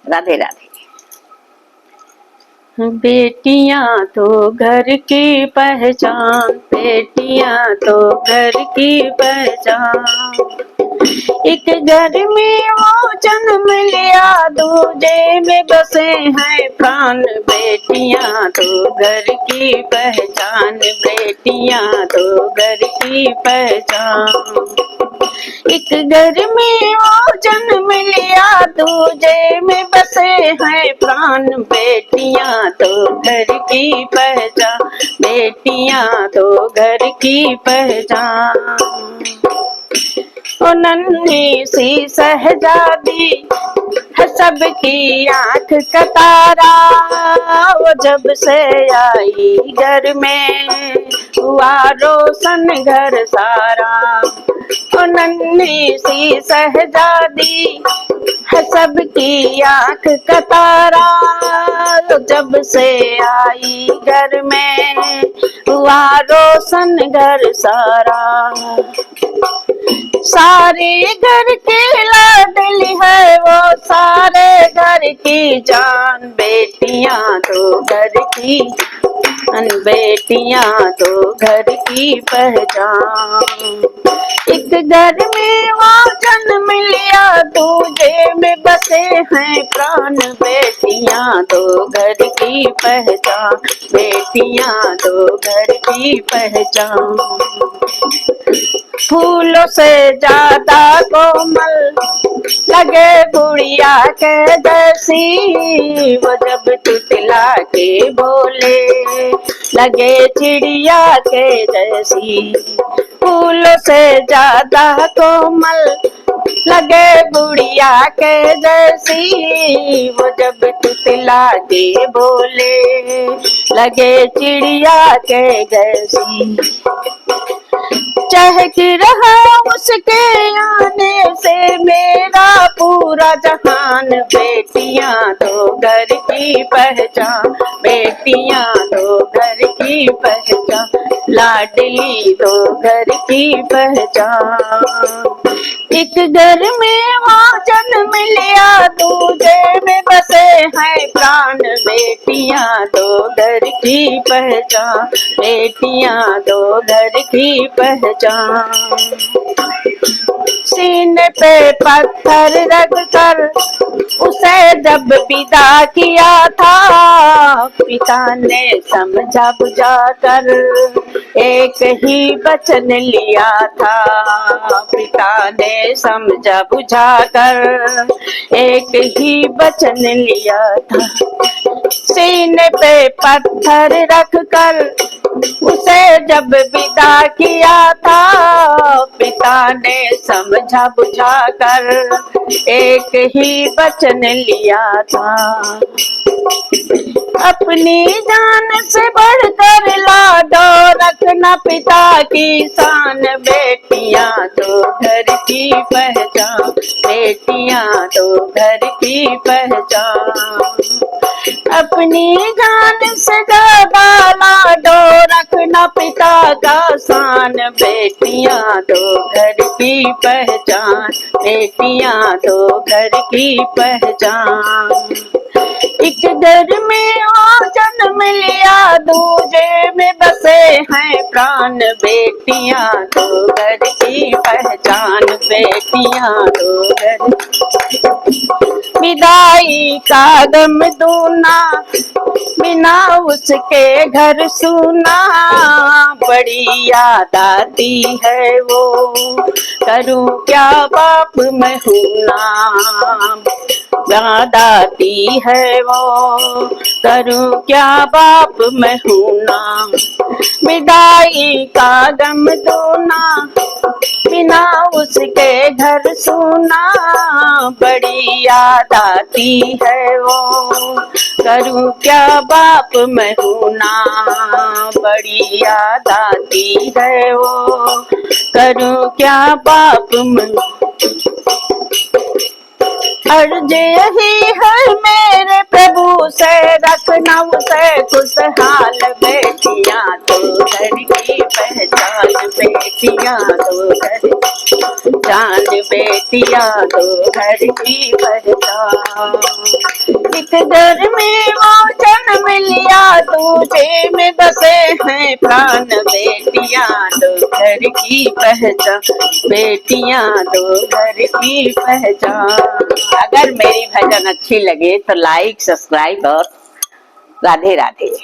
राधे राधे। बेटियां तो घर की पहचान, बेटियां तो घर की पहचान। एक घर में वो जन्म लिया, दूजे में बसे हैं प्राण। बेटियां तो घर की पहचान, बेटियां तो घर की पहचान। एक घर में वो जन्म लिया, दूजे में बसे हैं प्राण। बेटियां तो घर की पहचान, बेटियां तो घर की पहचान। ओ नन्ही सी सहजादी है सबकी आंख का तारा, वो जब से आई घर में हुआ रोशन घर सारा। ओ नन्ही सी सहजादी है सबकी आंख का तारा, जब से आई घर में हुआ रोशन घर सारा। सारे घर की लाडली है वो, सारे घर की जान। बेटियां तो घर की, बेटियां तो घर की पहचान। एक घर में वो जन्म लिया, दूजे में बसे हैं प्राण। बेटियां तो घर की पहचान, बेटियां तो घर की पहचान। फूलों से ज्यादा कोमल लगे गुड़िया के जैसी, वो जब तुतला के बोले लगे चिड़िया के जैसी। फूलों से ज्यादा कोमल लगे गुड़िया के जैसी, वो जब तुतला के बोले लगे चिड़िया के जैसी। चहक रहा उसके आने से मेरा पूरा जहान। बेटियां तो घर की पहचान, बेटियां तो घर की पहचान, लाडली तो घर की पहचान। एक घर में वो जन्म लिया, दूजे में बसे हैं प्राण। बेटियां तो घर की पहचान, बेटियां तो घर की पहचान। सीने पे पत्थर रख कर उसे जब विदा किया था, पिता ने समझा बुझा कर एक ही वचन लिया था। पिता ने समझा बुझा कर एक ही वचन लिया था। सीने पे पत्थर रख कर उसे जब विदा किया था, पिता ने समझा बुझा कर एक ही वचन लिया था। अपनी जान से बढ़कर लाडो रखना पिता की शान। बेटियां तो घर की पहचान, बेटियां तो घर की पहचान। अपनी जान से ज्यादा लाडो रखना पिता का शान। बेटियां तो घर की पहचान, बेटियां तो घर की पहचान। एक घर में वो जन्म लिया, दूजे में बसे हैं प्राण। बेटियां तो घर की पहचान, बेटियां तो घर। विदाई का गम दूना बिना उसके घर सुना, बड़ी याद आती है वो, करूं क्या बाप मैं हूं ना। याद आती है वो, करूं क्या बाप मैं हूं ना। विदाई का गम दूना बिना उसके घर सुना, बड़ी याद आती है वो, करूं क्या बाप मैं हूं ना। बड़ी याद आती है वो, करूं क्या बाप मैं। अर्ज यही है मेरे प्रभु से, रखना उसे खुशहाल। बेटियां तो घर की पहचान, बेटियां तो घर जान बेटियां दो घर की पहचान। एक घर में वो जन्म लिया तुझे में बसे हैं प्राण, बेटियां दो घर की पहचान, बेटियां दो घर की पहचान। अगर मेरी भजन अच्छी लगे तो लाइक, सब्सक्राइब और राधे राधे।